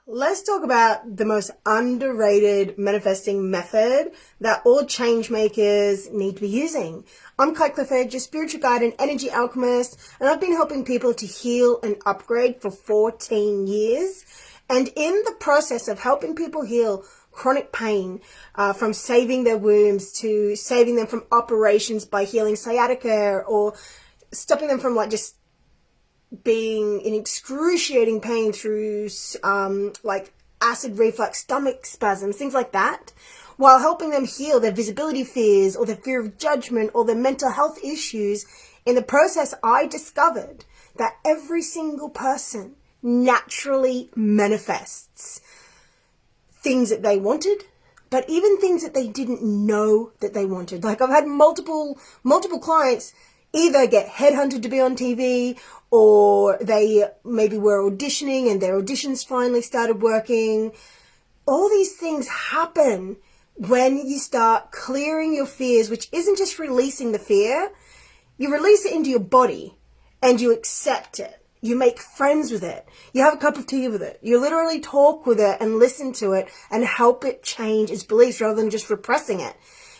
Let's talk about the most underrated manifesting method that all change makers need to be using. I'm Kai Clifford, your spiritual guide and energy alchemist, and I've been helping people to heal and upgrade for 14 years. And in the process of helping people heal chronic pain, from saving their wombs to saving them from operations by healing sciatica or stopping them from just being in excruciating pain through acid reflux, stomach spasms, things like that, while helping them heal their visibility fears or their fear of judgment or their mental health issues. In the process, I discovered that every single person naturally manifests things that they wanted, but even things that they didn't know that they wanted. I've had multiple clients either get headhunted to be on TV, or they maybe were auditioning and their auditions finally started working. All these things happen when you start clearing your fears, which isn't just releasing the fear. You release it into your body and you accept it. You make friends with it. You have a cup of tea with it. You literally talk with it and listen to it and help it change its beliefs rather than just repressing it.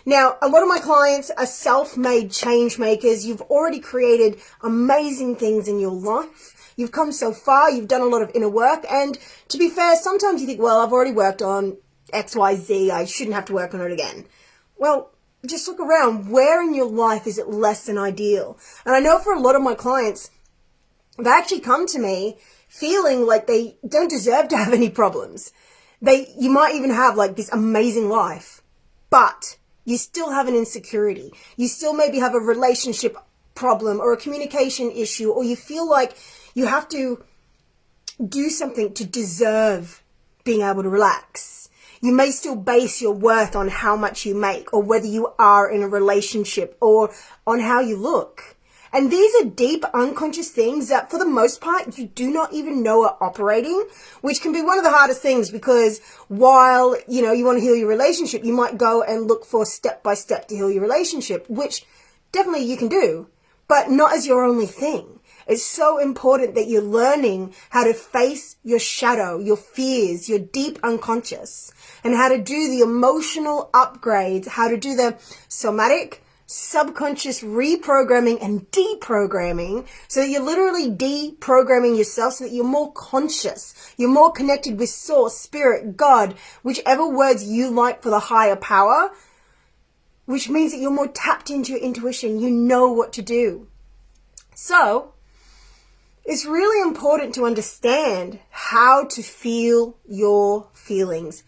Now, a lot of my clients are self-made change makers. You've already created amazing things in your life. You've come so far. You've done a lot of inner work. And to be fair, sometimes you think, well, I've already worked on X, Y, Z. I shouldn't have to work on it again. Well, just look around. Where in your life is it less than ideal? And I know for a lot of my clients, they actually come to me feeling like they don't deserve to have any problems. You might even have this amazing life, but you still have an insecurity. You still maybe have a relationship problem or a communication issue, or you feel like you have to do something to deserve being able to relax. You may still base your worth on how much you make or whether you are in a relationship or on how you look. And these are deep unconscious things that for the most part you do not even know are operating, which can be one of the hardest things, because while, you want to heal your relationship, you might go and look for step by step to heal your relationship, which definitely you can do, but not as your only thing. It's so important that you're learning how to face your shadow, your fears, your deep unconscious, and how to do the emotional upgrades, how to do the somatic, subconscious reprogramming and deprogramming, so that you're literally deprogramming yourself so that you're more conscious, you're more connected with source, spirit, God, whichever words you like for the higher power, which means that you're more tapped into your intuition. You know what to do. So it's really important to understand how to feel your feelings.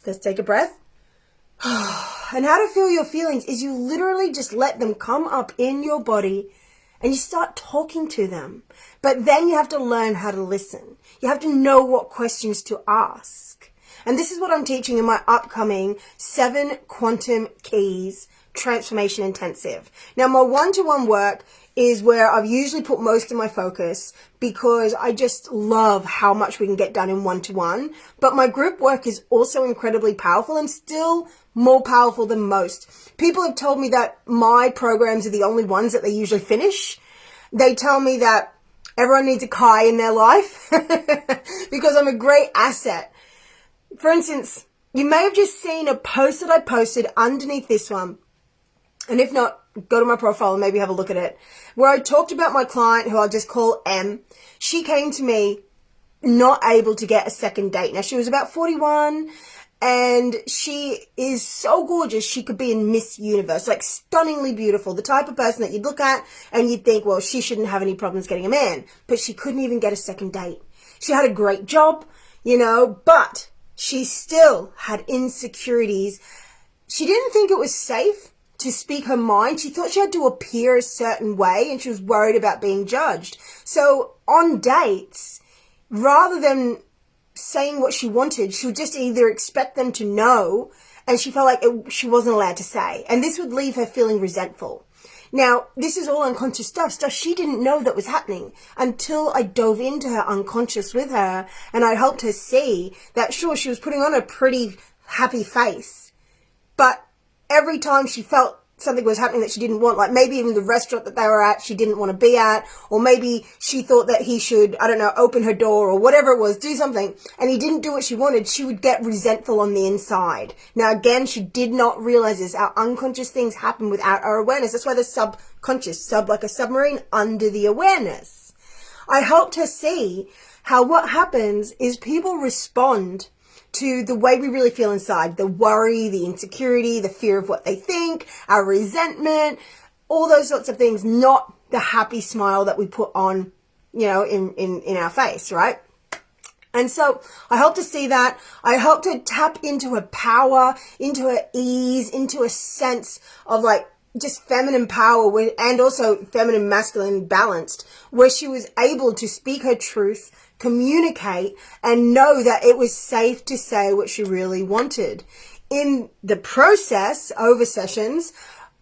Let's take a breath. And how to feel your feelings is you literally just let them come up in your body and you start talking to them. But then you have to learn how to listen. You have to know what questions to ask. And this is what I'm teaching in my upcoming 7 Quantum Keys Transformation Intensive. Now, my one-to-one work is where I've usually put most of my focus, because I just love how much we can get done in one-to-one. But my group work is also incredibly powerful and still more powerful than most. People have told me that my programs are the only ones that they usually finish. They tell me that everyone needs a Kai in their life because I'm a great asset. For instance, you may have just seen a post that I posted underneath this one. And if not, go to my profile and maybe have a look at it, where I talked about my client, who I'll just call M. She came to me not able to get a second date. Now, she was about 41 and she is so gorgeous. She could be in Miss Universe, stunningly beautiful, the type of person that you'd look at and you'd think, well, she shouldn't have any problems getting a man, but she couldn't even get a second date. She had a great job, but she still had insecurities. She didn't think it was safe to speak her mind. She thought she had to appear a certain way and she was worried about being judged. So on dates, rather than saying what she wanted, she would just either expect them to know, and she felt like she wasn't allowed to say. And this would leave her feeling resentful. Now, this is all unconscious stuff she didn't know that was happening until I dove into her unconscious with her and I helped her see that, sure, she was putting on a pretty happy face, but every time she felt something was happening that she didn't want, like maybe even the restaurant that they were at, she didn't want to be at, or maybe she thought that he should, I don't know, open her door or whatever it was, do something, and he didn't do what she wanted, she would get resentful on the inside. Now, again, she did not realize this. Our unconscious things happen without our awareness. That's why the subconscious, like a submarine under the awareness. I helped her see how what happens is people respond to the way we really feel inside, the worry, the insecurity, the fear of what they think, our resentment, all those sorts of things, not the happy smile that we put on, in our face, right? And so I hope to see that. I hope to tap into her power, into her ease, into a sense of like just feminine power and also feminine masculine balanced, where she was able to speak her truth, communicate, and know that it was safe to say what she really wanted. In the process, over sessions,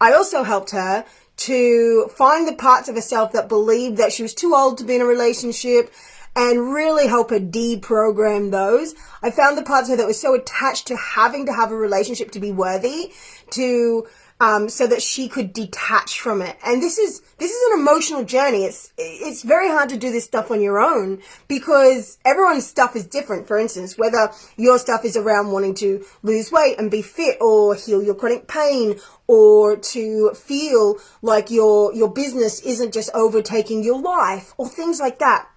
I also helped her to find the parts of herself that believed that she was too old to be in a relationship and really help her deprogram those. I found the parts of her that was so attached to having to have a relationship to be worthy, so that she could detach from it. And this is an emotional journey. It's very hard to do this stuff on your own because everyone's stuff is different. For instance, whether your stuff is around wanting to lose weight and be fit or heal your chronic pain or to feel like your business isn't just overtaking your life or things like that.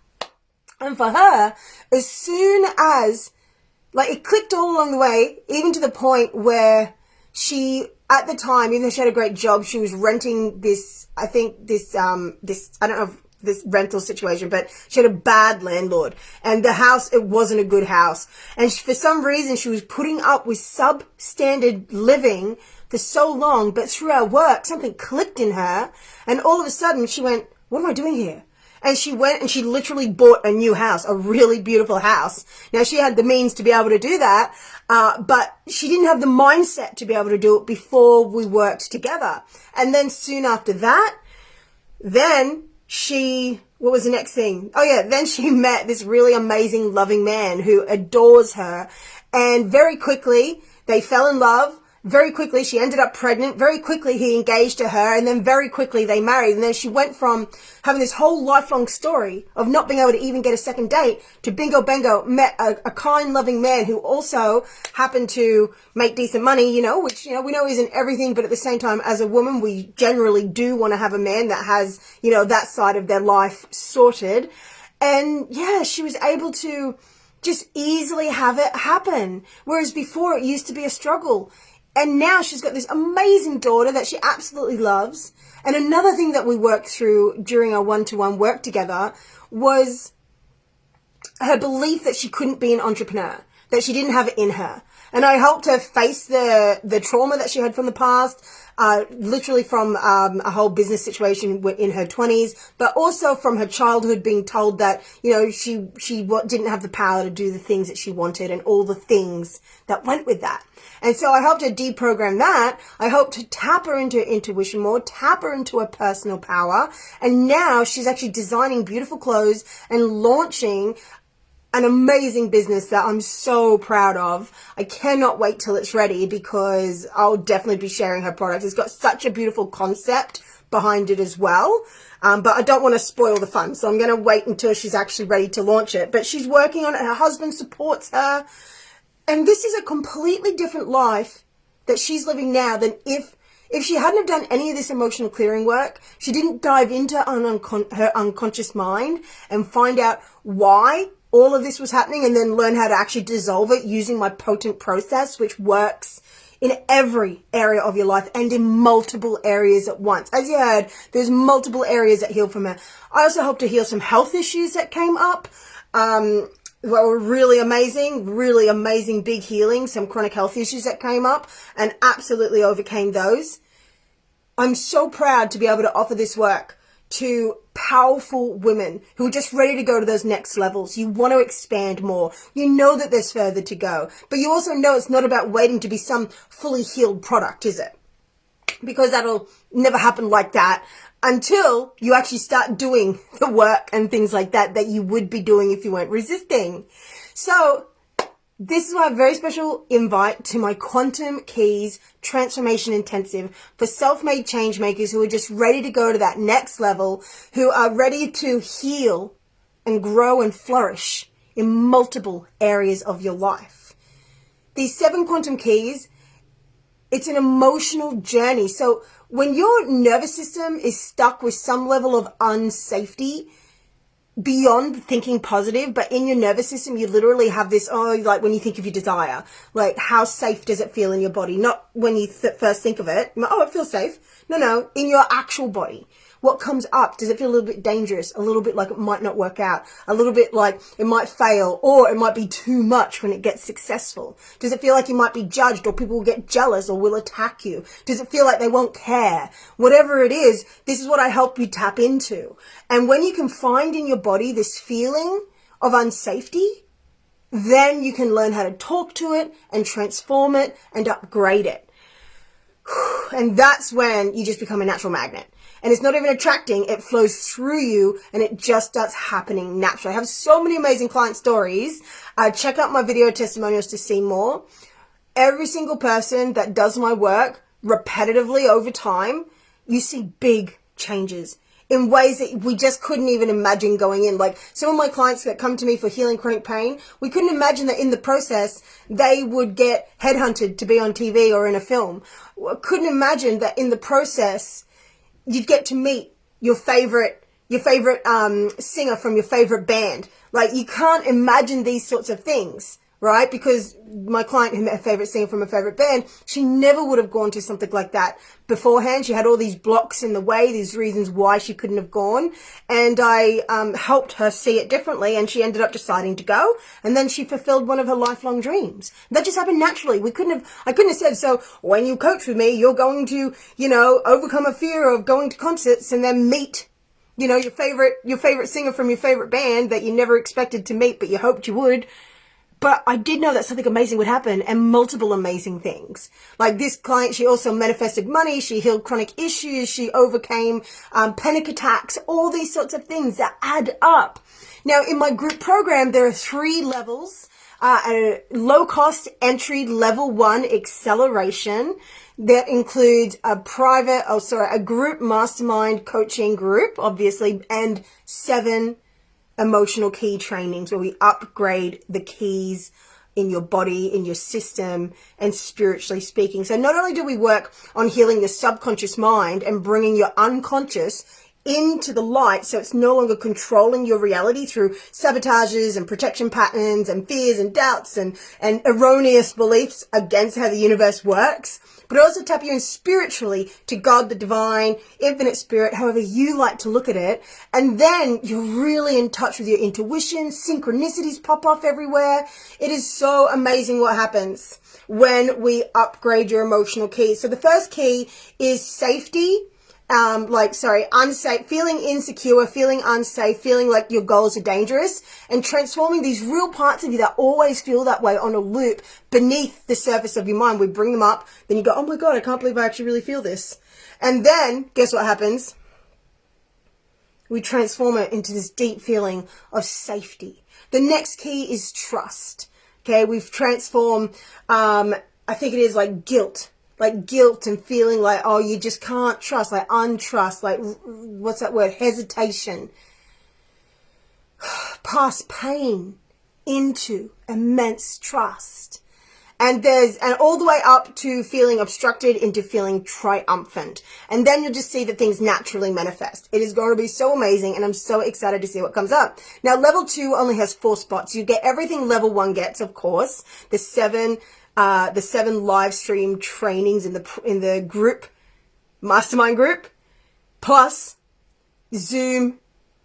And for her, as soon as, like, it clicked all along the way, even to the point where she, at the time, even though she had a great job, she was renting this rental situation, but she had a bad landlord and the house, it wasn't a good house. And for some reason, she was putting up with substandard living for so long, but through her work, something clicked in her. And all of a sudden she went, what am I doing here? And she went and she literally bought a new house, a really beautiful house. Now, she had the means to be able to do that, but she didn't have the mindset to be able to do it before we worked together. And then soon after that, what was the next thing? Oh yeah, then she met this really amazing, loving man who adores her. And very quickly, they fell in love. Very quickly, she ended up pregnant. Very quickly, he engaged to her. And then very quickly, they married. And then she went from having this whole lifelong story of not being able to even get a second date to bingo bango, met a kind, loving man who also happened to make decent money, which, we know isn't everything. But at the same time, as a woman, we generally do want to have a man that has, that side of their life sorted. And yeah, she was able to just easily have it happen. Whereas before, it used to be a struggle. And now she's got this amazing daughter that she absolutely loves. And another thing that we worked through during our one-to-one work together was her belief that she couldn't be an entrepreneur, that she didn't have it in her. And I helped her face the trauma that she had from the past, literally from a whole business situation in her 20s, but also from her childhood being told that, she didn't have the power to do the things that she wanted and all the things that went with that. And so I helped her deprogram that. I helped to tap her into her intuition more, tap her into her personal power. And now she's actually designing beautiful clothes and launching an amazing business that I'm so proud of. I cannot wait till it's ready because I'll definitely be sharing her products. It's got such a beautiful concept behind it as well. But I don't want to spoil the fun. So I'm going to wait until she's actually ready to launch it. But she's working on it. Her husband supports her. And this is a completely different life that she's living now than if she hadn't have done any of this emotional clearing work, she didn't dive into her unconscious mind and find out why all of this was happening and then learn how to actually dissolve it using my potent process, which works in every area of your life and in multiple areas at once. As you heard, there's multiple areas that heal from her. I also hope to heal some health issues that came up. Were really amazing big healing, some chronic health issues that came up and absolutely overcame those. I'm so proud to be able to offer this work to powerful women who are just ready to go to those next levels. You want to expand more. You know that there's further to go, but you also know it's not about waiting to be some fully healed product, is it? Because that'll never happen like that until you actually start doing the work and things like that you would be doing if you weren't resisting. So This is why I have a very special invite to my Quantum Keys Transformation Intensive for self-made change makers who are just ready to go to that next level, who are ready to heal and grow and flourish in multiple areas of your life. These 7 quantum keys, it's an emotional journey. So when your nervous system is stuck with some level of unsafety, beyond thinking positive, but in your nervous system, you literally have this, like when you think of your desire, like how safe does it feel in your body? Not when you first think of it, it feels safe. No, in your actual body. What comes up? Does it feel a little bit dangerous? A little bit like it might not work out? A little bit like it might fail, or it might be too much when it gets successful? Does it feel like you might be judged, or people will get jealous or will attack you? Does it feel like they won't care? Whatever it is, this is what I help you tap into. And when you can find in your body this feeling of unsafety, then you can learn how to talk to it and transform it and upgrade it. And that's when you just become a natural magnet. And it's not even attracting, it flows through you and it just starts happening naturally. I have so many amazing client stories. Check out my video testimonials to see more. Every single person that does my work repetitively over time, you see big changes in ways that we just couldn't even imagine going in. Like some of my clients that come to me for healing chronic pain, we couldn't imagine that in the process, they would get headhunted to be on TV or in a film. Couldn't imagine that in the process, you'd get to meet your favorite singer from your favorite band. Like you can't imagine these sorts of things, right? Because my client who met her favorite singer from a favorite band, she never would have gone to something like that beforehand. She had all these blocks in the way, these reasons why she couldn't have gone. And I helped her see it differently, and she ended up deciding to go. And then she fulfilled one of her lifelong dreams. That just happened naturally. I couldn't have said, so when you coach with me, you're going to, overcome a fear of going to concerts and then meet your favorite singer from your favorite band that you never expected to meet, but you hoped you would. But I did know that something amazing would happen, and multiple amazing things. Like this client, she also manifested money, she healed chronic issues, she overcame panic attacks, all these sorts of things that add up. Now, in my group program, there are 3 levels. A low-cost entry level 1 acceleration that includes a group mastermind coaching group, obviously, and 7 emotional key trainings where we upgrade the keys in your body, in your system, and spiritually speaking. So not only do we work on healing the subconscious mind and bringing your unconscious into the light so it's no longer controlling your reality through sabotages and protection patterns and fears and doubts and erroneous beliefs against how the universe works, but also tap you in spiritually to God, the divine, infinite spirit, however you like to look at it. And then you're really in touch with your intuition, synchronicities pop off everywhere. It is so amazing what happens when we upgrade your emotional keys. So the first key is safety. Unsafe, feeling insecure, feeling unsafe, feeling like your goals are dangerous, and transforming these real parts of you that always feel that way on a loop beneath the surface of your mind. We bring them up, then you go, oh my God, I can't believe I actually really feel this. And then, guess what happens? We transform it into this deep feeling of safety. The next key is trust. Okay, we've transformed, I think it is like guilt and feeling like, oh, you just can't trust, like untrust, like, what's that word? Hesitation. Past pain into immense trust. And all the way up to feeling obstructed into feeling triumphant. And then you'll just see that things naturally manifest. It is going to be so amazing, and I'm so excited to see what comes up. Now, level 2 only has 4 spots. You get everything level 1 gets, of course. The 7 live stream trainings in the group, mastermind group, plus Zoom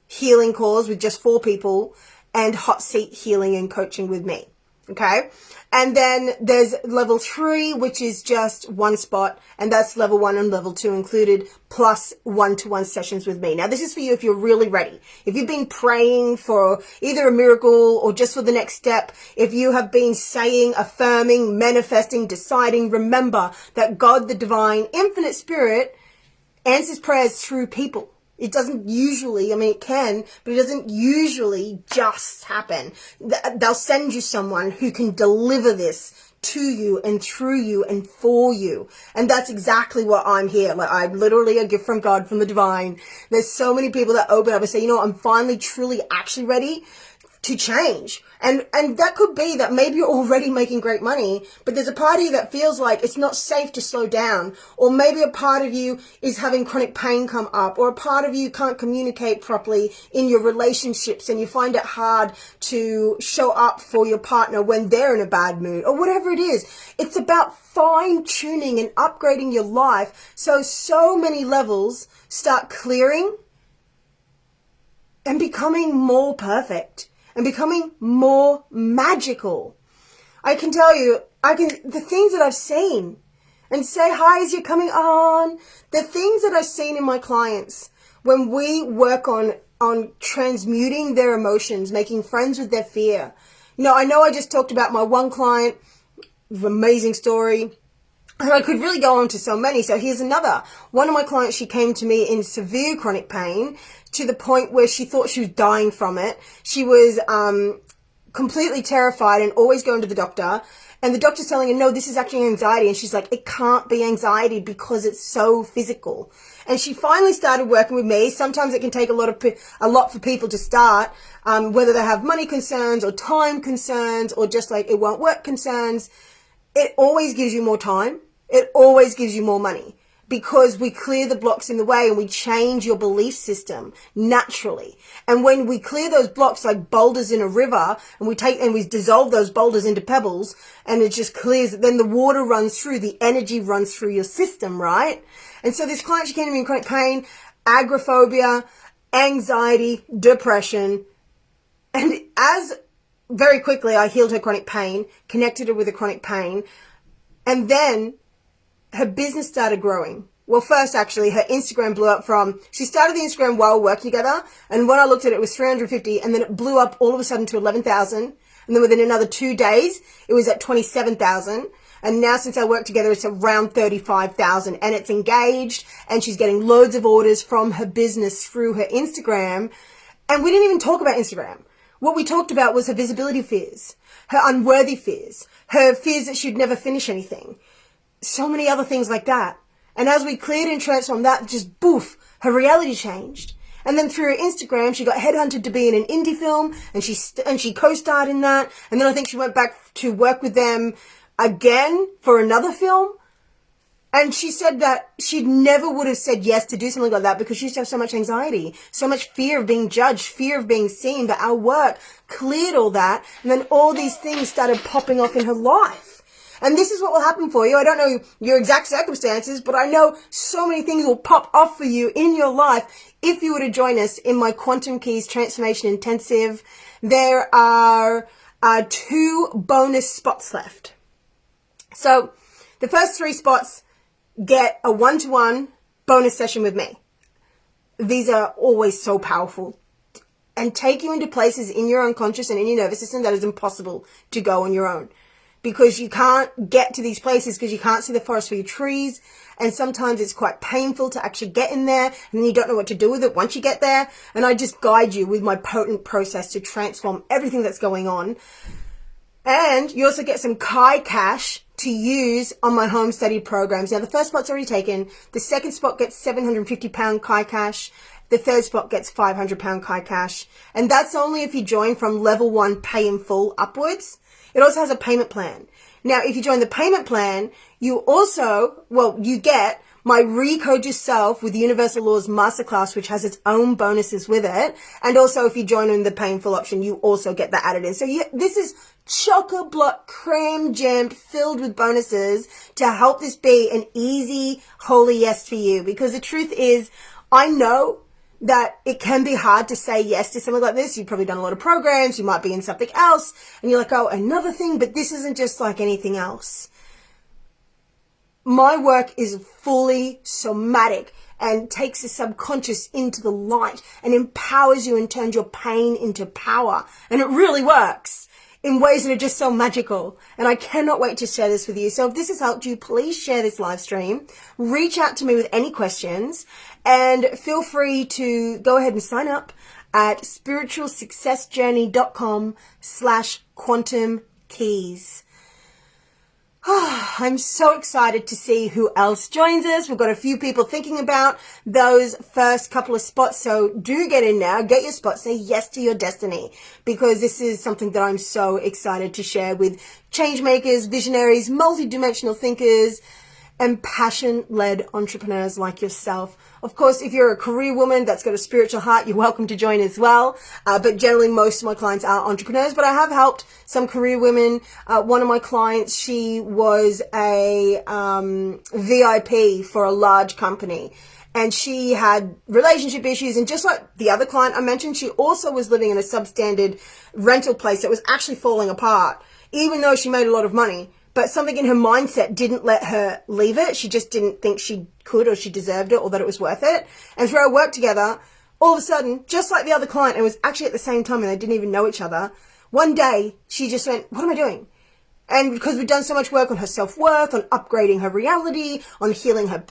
healing calls with just 4 people and hot seat healing and coaching with me. Okay. And then there's level 3, which is just 1 spot, and that's level 1 and level 2 included, plus 1-to-1 sessions with me. Now, this is for you if you're really ready. If you've been praying for either a miracle or just for the next step, if you have been saying, affirming, manifesting, deciding, remember that God, the divine, infinite spirit, answers prayers through people. It doesn't usually, I mean, it can, but it doesn't usually just happen. They'll send you someone who can deliver this to you and through you and for you. And that's exactly what I'm here. Like, I'm literally a gift from God, from the divine. There's so many people that open up and say, you know what, I'm finally, truly, actually ready to change. And that could be that maybe you're already making great money, but there's a part of you that feels like it's not safe to slow down. Or maybe a part of you is having chronic pain come up, or a part of you can't communicate properly in your relationships and you find it hard to show up for your partner when they're in a bad mood, or whatever it is. It's about fine tuning and upgrading your life so many levels start clearing and becoming more perfect and becoming more magical. I can tell you, the things that I've seen, and say hi as you're coming on, the things that I've seen in my clients when we work on transmuting their emotions, making friends with their fear. You know I just talked about my one client, amazing story. And I could really go on to so many. So here's another. One of my clients, she came to me in severe chronic pain to the point where she thought she was dying from it. She was completely terrified and always going to the doctor. And the doctor's telling her, no, this is actually anxiety. And she's like, it can't be anxiety because it's so physical. And she finally started working with me. Sometimes it can take a lot for people to start, whether they have money concerns or time concerns or just like it won't work concerns. It always gives you more time. It always gives you more money because we clear the blocks in the way and we change your belief system naturally. And when we clear those blocks like boulders in a river and we dissolve those boulders into pebbles and it just clears it, then the water runs through, the energy runs through your system, right? And so this client, she came to me in chronic pain, agoraphobia, anxiety, depression, and very quickly I healed her chronic pain, connected her with the chronic pain, and then her business started growing. Well, first, actually, her Instagram blew up she started the Instagram while working together, and when I looked at it, it was 350, and then it blew up all of a sudden to 11,000, and then within another 2 days, it was at 27,000, and now since I work together, it's around 35,000, and it's engaged, and she's getting loads of orders from her business through her Instagram, and we didn't even talk about Instagram. What we talked about was her visibility fears, her unworthy fears, her fears that she'd never finish anything. So many other things like that. And as we cleared and transformed that, just boof, her reality changed. And then through her Instagram, she got headhunted to be in an indie film and she co-starred in that. And then I think she went back to work with them again for another film. And she said that she never would have said yes to do something like that because she used to have so much anxiety, so much fear of being judged, fear of being seen. But our work cleared all that. And then all these things started popping off in her life. And this is what will happen for you. I don't know your exact circumstances, but I know so many things will pop off for you in your life if you were to join us in my Quantum Keys Transformation Intensive. There are 2 bonus spots left. So the first 3 spots get a 1-to-1 bonus session with me. These are always so powerful and take you into places in your unconscious and in your nervous system that is impossible to go on your own. Because you can't get to these places because you can't see the forest for your trees. And sometimes it's quite painful to actually get in there. And then you don't know what to do with it once you get there. And I just guide you with my potent process to transform everything that's going on. And you also get some Kai cash to use on my home study programs. Now, the first spot's already taken. The second spot gets £750 Kai cash. The third spot gets £500 Kai cash. And that's only if you join from level 1 pay in full upwards. It also has a payment plan. Now, if you join the payment plan, you get my Recode Yourself with Universal Laws Masterclass, which has its own bonuses with it. And also, if you join in the pay in full option, you also get that added in. So this is chock-a-block, cram-jammed, filled with bonuses to help this be an easy, holy yes for you. Because the truth is, I know that it can be hard to say yes to something like this. You've probably done a lot of programs. You might be in something else. And you're like, oh, another thing. But this isn't just like anything else. My work is fully somatic and takes the subconscious into the light and empowers you and turns your pain into power. And it really works in ways that are just so magical. And I cannot wait to share this with you. So if this has helped you, please share this live stream. Reach out to me with any questions. And feel free to go ahead and sign up at spiritualsuccessjourney.com/quantum keys. I'm so excited to see who else joins us. We've got a few people thinking about those first couple of spots. So do get in now, get your spot, say yes to your destiny, because this is something that I'm so excited to share with change makers, visionaries, multidimensional thinkers, and passion-led entrepreneurs like yourself. Of course, if you're a career woman that's got a spiritual heart, you're welcome to join as well. But generally, most of my clients are entrepreneurs, but I have helped some career women. One of my clients, she was a VIP for a large company, and she had relationship issues. And just like the other client I mentioned, she also was living in a substandard rental place that was actually falling apart, even though she made a lot of money. But something in her mindset didn't let her leave it. She just didn't think she could or she deserved it or that it was worth it. And through our work together, all of a sudden, just like the other client, it was actually at the same time and they didn't even know each other. One day, she just went, what am I doing? And because we've done so much work on her self-worth, on upgrading her reality, on healing her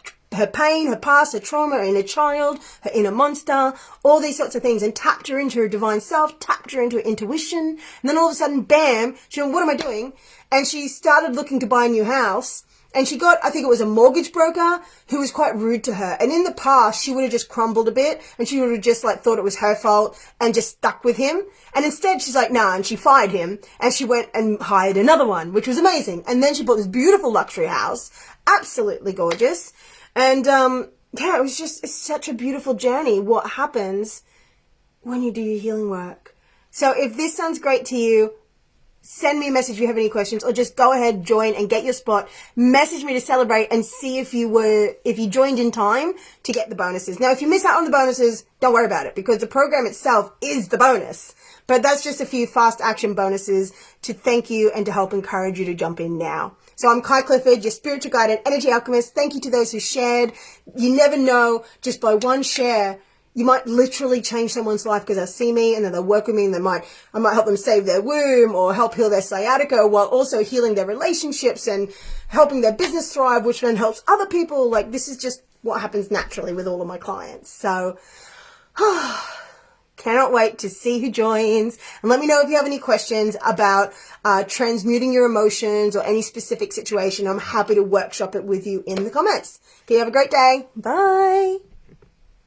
pain, her past, her trauma, her inner child, her inner monster, all these sorts of things, and tapped her into her divine self, tapped her into her intuition, and then all of a sudden, bam, she went, what am I doing? And she started looking to buy a new house, and she got, I think it was a mortgage broker who was quite rude to her. And in the past, she would have just crumbled a bit, and she would have just like thought it was her fault and just stuck with him. And instead, she's like, nah, and she fired him, and she went and hired another one, which was amazing. And then she bought this beautiful luxury house, absolutely gorgeous. And, yeah, it's such a beautiful journey. What happens when you do your healing work? So if this sounds great to you, send me a message if you have any questions, or just go ahead, join and get your spot. Message me to celebrate and see if you joined in time to get the bonuses. Now, if you miss out on the bonuses, don't worry about it, because the program itself is the bonus. But that's just a few fast action bonuses to thank you and to help encourage you to jump in now. So I'm Kai Clifford, your spiritual guide and energy alchemist. Thank you to those who shared. You never know, just by one share, you might literally change someone's life because they'll see me and then they'll work with me and I might help them save their womb or help heal their sciatica while also healing their relationships and helping their business thrive, which then helps other people. Like, this is just what happens naturally with all of my clients. So, cannot wait to see who joins, and let me know if you have any questions about transmuting your emotions or any specific situation. I'm happy to workshop it with you in the comments. Okay, have a great day. Bye.